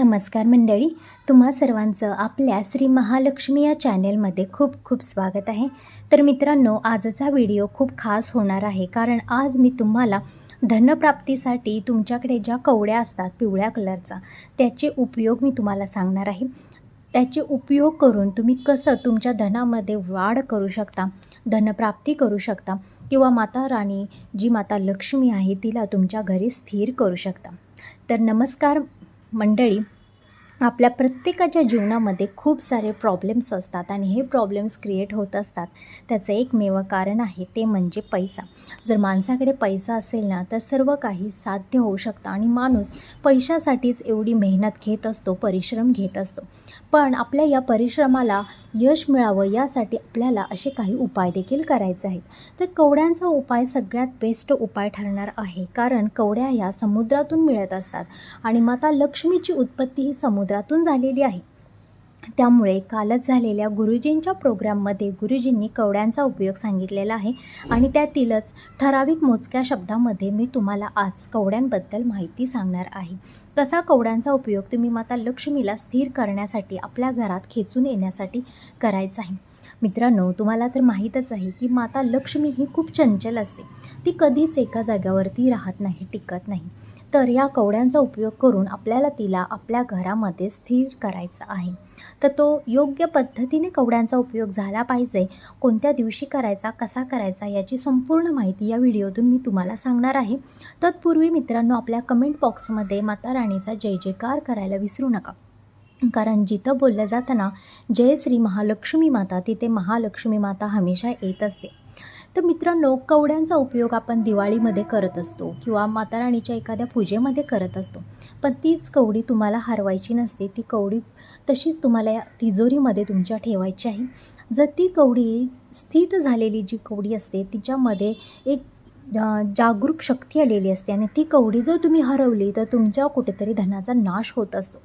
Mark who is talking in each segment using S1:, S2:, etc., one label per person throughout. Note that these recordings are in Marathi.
S1: नमस्कार मंडळी, तुम्हा सर्वांचं आपल्या श्री महालक्ष्मी या चॅनेलमध्ये खूप खूप स्वागत आहे. तर मित्रांनो, आजचा व्हिडिओ खूप खास होणार आहे, कारण आज मी तुम्हाला धनप्राप्तीसाठी तुमच्याकडे ज्या कवड्या असतात पिवळ्या कलरचा, त्याचे उपयोग मी तुम्हाला सांगणार आहे. त्याचे उपयोग करून तुम्ही कसं तुमच्या धनामध्ये वाढ करू शकता, धनप्राप्ती करू शकता किंवा माता राणी जी माता लक्ष्मी आहे तिला तुमच्या घरी स्थिर करू शकता. तर नमस्कार मंडळी, आपल्या प्रत्येकाच्या जीवनामध्ये खूप सारे प्रॉब्लेम्स असतात आणि हे प्रॉब्लेम्स क्रिएट होत असतात. त्याचं एकमेव कारण आहे ते म्हणजे पैसा. जर माणसाकडे पैसा असेल ना, तर सर्व काही साध्य होऊ शकतं आणि माणूस पैशासाठीच एवढी मेहनत घेत असतो, परिश्रम घेत असतो. पण आपल्या या परिश्रमाला यश मिळावं यासाठी आपल्याला असे काही उपाय देखील करायचे आहेत. तर कवड्यांचा उपाय सगळ्यात बेस्ट उपाय ठरणार आहे, कारण कवड्या ह्या समुद्रातून मिळत असतात आणि माता लक्ष्मीची उत्पत्ती ही समुद्रातून झालेली आहे. त्यामुळे कालच झालेल्या गुरुजींच्या प्रोग्राममध्ये गुरुजींनी कवड्यांचा उपयोग सांगितलेला आहे आणि त्यातीलच ठराविक मोजक्या शब्दामध्ये मी तुम्हाला आज कवड्यांबद्दल माहिती सांगणार आहे. कसा कवड्यांचा उपयोग तुम्ही माता लक्ष्मीला स्थिर करण्यासाठी आपल्या घरात खेचून येण्यासाठी करायचा आहे. मित्रांनो, तुम्हाला तर माहीतच आहे की माता लक्ष्मी ही खूप चंचल असते. ती कधीच एका जाग्यावरती राहत नाही, टिकत नाही. तर या कवड्यांचा उपयोग करून आपल्याला तिला आपल्या घरामध्ये स्थिर करायचा आहे. तर तो योग्य पद्धतीने कवड्यांचा उपयोग झाला पाहिजे. कोणत्या दिवशी करायचा, कसा करायचा याची संपूर्ण माहिती या व्हिडिओतून मी तुम्हाला सांगणार आहे. तत्पूर्वी मित्रांनो, आपल्या कमेंट बॉक्समध्ये माता राणीचा जय जयकार करायला विसरू नका, कारण जिथं बोललं जातं ना, जय श्री महालक्ष्मी माता, तिथे महालक्ष्मी माता हमेशा येत असते. तर मित्रांनो, कवड्यांचा उपयोग आपण दिवाळीमध्ये करत असतो किंवा माता राणीच्या एखाद्या पूजेमध्ये करत असतो. पण तीच कवडी तुम्हाला हरवायची नसते. ती कवडी तशीच तुम्हाला या तिजोरीमध्ये तुमच्या ठेवायची आहे. जर ती कवडी स्थित झालेली जी कवडी असते तिच्यामध्ये एक जागरूक शक्ती आलेली असते आणि ती कवडी जर तुम्ही हरवली तर तुमच्या कुठेतरी धनाचा नाश होत असतो.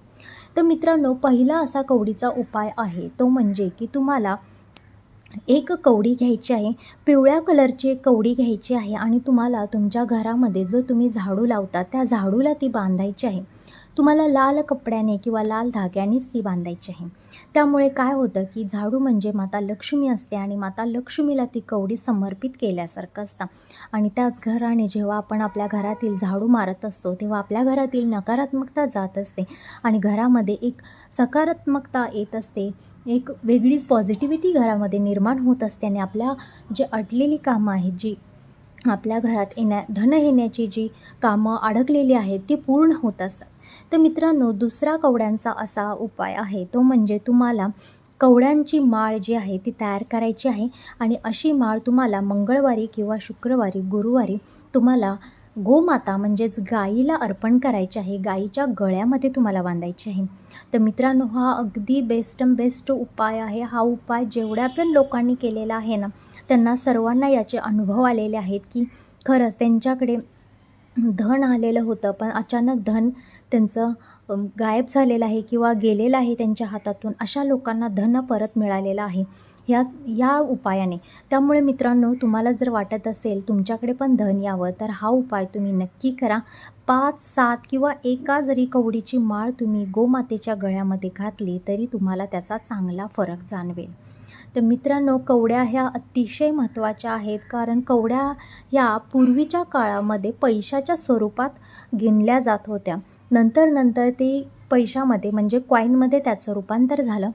S1: तर मित्रांनो, पहिला असा कवडीचा उपाय आहे तो म्हणजे की तुम्हाला एक कवडी घ्यायची आहे, पिवळ्या कलरची एक कवडी घ्यायची आहे आणि तुम्हाला तुमच्या घरामध्ये जो तुम्ही झाडू लावता त्या झाडूला ती बांधायची आहे. तुम्हाला लाल कपड्याने किंवा लाल धाग्यानेच ती बांधायची आहे. त्यामुळे काय होतं की झाडू म्हणजे माता लक्ष्मी असते आणि माता लक्ष्मीला ती कवडी समर्पित केल्यासारखं असतं. आणि त्याच घराने जेव्हा आपण आपल्या घरातील झाडू मारत असतो तेव्हा आपल्या घरातील नकारात्मकता जात असते आणि घरामध्ये एक सकारात्मकता येत असते. एक वेगळीच पॉझिटिव्हिटी घरामध्ये निर्माण होत असते आणि आपल्या जे अडलेली कामं आहेत, जी आपल्या घरात धन येण्याची जी कामं अडकलेली आहेत ती पूर्ण होत असतात. तर मित्रांनो, दुसरा कवड्यांचा असा उपाय आहे तो म्हणजे तुम्हाला कवड्यांची माळ जी आहे ती तयार करायची आहे आणि अशी माळ तुम्हाला मंगळवारी किंवा शुक्रवारी, गुरुवारी तुम्हाला गोमाता म्हणजेच गाईला अर्पण करायची आहे. गाईच्या गळ्यामध्ये तुम्हाला बांधायची आहे. तर मित्रांनो, हा अगदी बेस्ट उपाय आहे. हा उपाय जेवढ्या पण लोकांनी केलेला आहे ना, त्यांना सर्वांना याचे अनुभव आलेले आहेत की खरंच त्यांच्याकडे धन आलेलं होतं, पण अचानक धन त्यांचं गायब झालेलं आहे किंवा गेलेलं आहे त्यांच्या हातातून. अशा लोकांना धन परत मिळालेलं आहे या उपायाने. त्यामुळे मित्रांनो, तुम्हाला जर वाटत असेल तुमच्याकडे पण धन यावं, तर हा उपाय तुम्ही नक्की करा. 5, 7 किंवा एका जरी कवडीची माळ तुम्ही गोमातेच्या गळ्यामध्ये घातली तरी तुम्हाला त्याचा चांगला फरक जाणवेल. तर मित्रांनो, कवड्या ह्या अतिशय महत्त्वाच्या आहेत, कारण कवड्या ह्या पूर्वीच्या काळामध्ये पैशाच्या स्वरूपात गिनल्या जात होत्या. नंतर ते पैशामध्ये म्हणजे कॉईनमध्ये त्याचं रूपांतर झालं.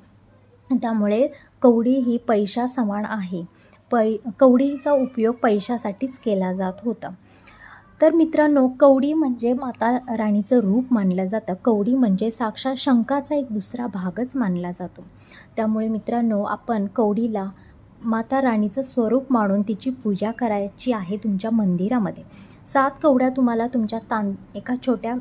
S1: त्यामुळे कवडी ही पैशा समान आहे. कवडीचा उपयोग पैशासाठीच केला जात होता. तर मित्रांनो, कवडी म्हणजे माता राणीचं रूप मानलं जातं. कवडी म्हणजे साक्षात शंखाचा एक दुसरा भागच मानला जातो. त्यामुळे मित्रांनो, आपण कवडीला माता राणीचं स्वरूप मानून तिची पूजा करायची आहे तुमच्या मंदिरामध्ये. 7 कवड्या तुम्हाला तुमच्या एका छोट्या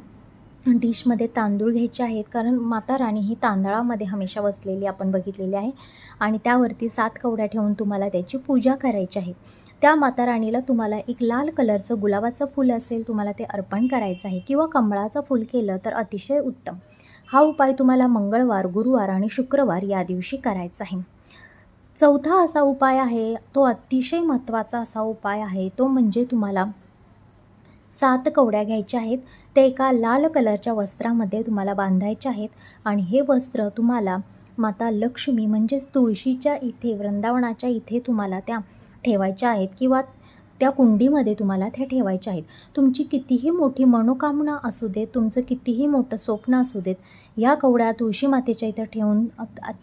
S1: डिशमध्ये तांदूळ घ्यायचे आहेत, कारण माता राणी ही तांदळामध्ये हमेशा वसलेली आपण बघितलेली आहे आणि त्यावरती 7 कवड्या ठेवून तुम्हाला त्याची पूजा करायची आहे. त्या माता राणीला तुम्हाला एक लाल कलरचं गुलाबाचं फूल असेल तुम्हाला ते अर्पण करायचं आहे किंवा कमळाचं फूल केलं तर अतिशय उत्तम. हा उपाय तुम्हाला मंगळवार, गुरुवार आणि शुक्रवार या दिवशी करायचा आहे. चौथा असा उपाय आहे, तो अतिशय महत्त्वाचा असा उपाय आहे, तो म्हणजे तुम्हाला 7 कवड्या घ्यायच्या आहेत. ते एका लाल कलरच्या वस्त्रामध्ये तुम्हाला बांधायच्या आहेत आणि हे वस्त्र तुम्हाला माता लक्ष्मी म्हणजेच तुळशीच्या इथे, वृंदावनाच्या इथे तुम्हाला त्या ठेवायच्या आहेत किंवा त्या कुंडीमध्ये तुम्हाला त्या ठेवायच्या आहेत. तुमची कितीही मोठी मनोकामना असू देत, तुमचं कितीही मोठं स्वप्न असू देत, या कवड्या तुळशी मातेच्या इथं ठेवून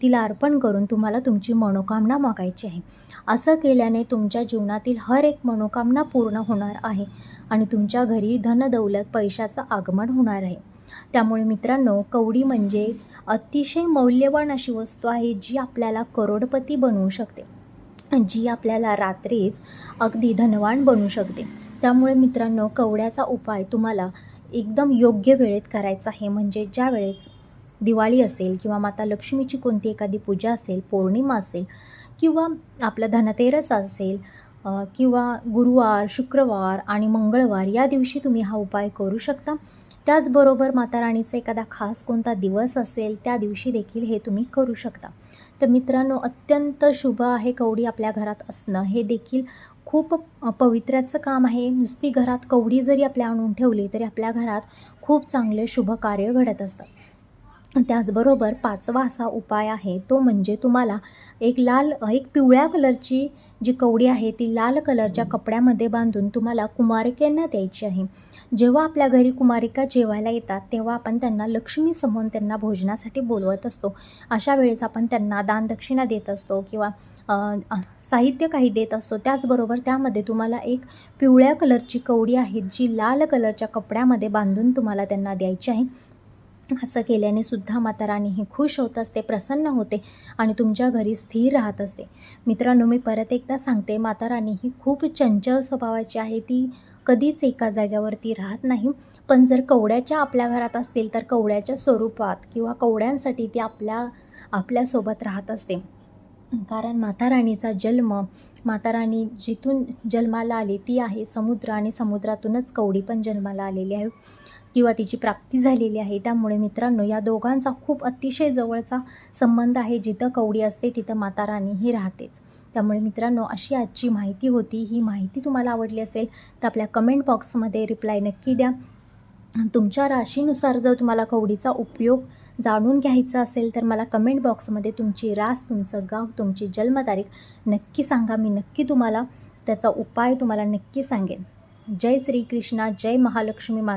S1: तिला अर्पण करून तुम्हाला तुमची मनोकामना मागायची आहे. असं केल्याने तुमच्या जीवनातील हर एक मनोकामना पूर्ण होणार आहे आणि तुमच्या घरी धनदौलत पैशाचं आगमन होणार आहे. त्यामुळे मित्रांनो, कवडी म्हणजे अतिशय मौल्यवान अशी वस्तू आहे जी आपल्याला करोडपती बनवू शकते, जी आपल्याला रात्रीच अगदी धनवान बनवू शकते. त्यामुळे मित्रांनो, कवड्याचा उपाय तुम्हाला एकदम योग्य वेळेत करायचा आहे. म्हणजे ज्या वेळेस दिवाळी असेल किंवा माता लक्ष्मीची कोणती एखादी पूजा असेल, पौर्णिमा असेल किंवा आपलं धनतेरस असेल किंवा गुरुवार, शुक्रवार आणि मंगळवार या दिवशी तुम्ही हा उपाय करू शकता. त्याचबरोबर माता राणीचा एखादा खास कोणता दिवस असेल त्या दिवशी देखील हे तुम्ही करू शकता. तर मित्रांनो, अत्यंत शुभ आहे कवडी आपल्या घरात असणं. हे देखील खूप पवित्र्याचं काम आहे. नुसती घरात कवडी जरी आपल्या आणून ठेवली तरी आपल्या घरात खूप चांगले शुभ कार्य घडत असतात. त्याचबरोबर 5वा असा उपाय आहे, तो म्हणजे तुम्हाला एक पिवळ्या कलरची जी कवडी आहे ती लाल कलरच्या कपड्यामध्ये बांधून तुम्हाला कुमारिकेंना द्यायची आहे. जेव्हा आपल्या घरी कुमारिका जेवायला येतात तेव्हा आपण त्यांना लक्ष्मी समोर त्यांना भोजनासाठी बोलवत असतो. अशा वेळेस आपण त्यांना दानदक्षिणा देत असतो किंवा साहित्य काही देत असतो. त्याचबरोबर त्यामध्ये तुम्हाला एक पिवळ्या कलरची कवडी आहे जी लाल कलरच्या कपड्यामध्ये बांधून तुम्हाला त्यांना द्यायची आहे. असं केल्याने सुद्धा माता राणी ही खुश होत असते, प्रसन्न होते आणि तुमच्या घरी स्थिर राहत असते. मित्रांनो, मी परत एकदा सांगते, माता राणी ही खूप चंचल स्वभावाची आहे. ती कधीच एका जाग्यावरती राहत नाही. पण जर कवड्याच्या आपल्या घरात असतील तर कवड्याच्या स्वरूपात किंवा कवड्यांसाठी ती आपल्यासोबत राहत असते. कारण माता राणीचा जन्म, माता राणी जिथून जन्माला आली ती आहे समुद्र आणि समुद्रातूनच कवडी पण जन्माला आलेली आहे किंवा तिची प्राप्ती झालेली आहे. त्यामुळे मित्रांनो, या दोघांचा खूप अतिशय जवळचा संबंध आहे. जिथं कवडी असते तिथं माता राणी ही राहतेच. त्यामुळे मित्रांनो, अशी आजची माहिती होती. ही माहिती तुम्हाला आवडली असेल तर आपल्या कमेंट बॉक्समध्ये रिप्लाय नक्की द्या. तुमच्या राशीनुसार जर तुम्हाला कवडीचा उपयोग जाणून घ्यायचा असेल तर मला कमेंट बॉक्समध्ये तुमची रास, तुमचं गाव, तुमची जन्मतारीख नक्की सांगा. मी नक्की तुम्हाला त्याचा उपाय तुम्हाला नक्की सांगेन. जय श्रीकृष्ण, जय महालक्ष्मी माता.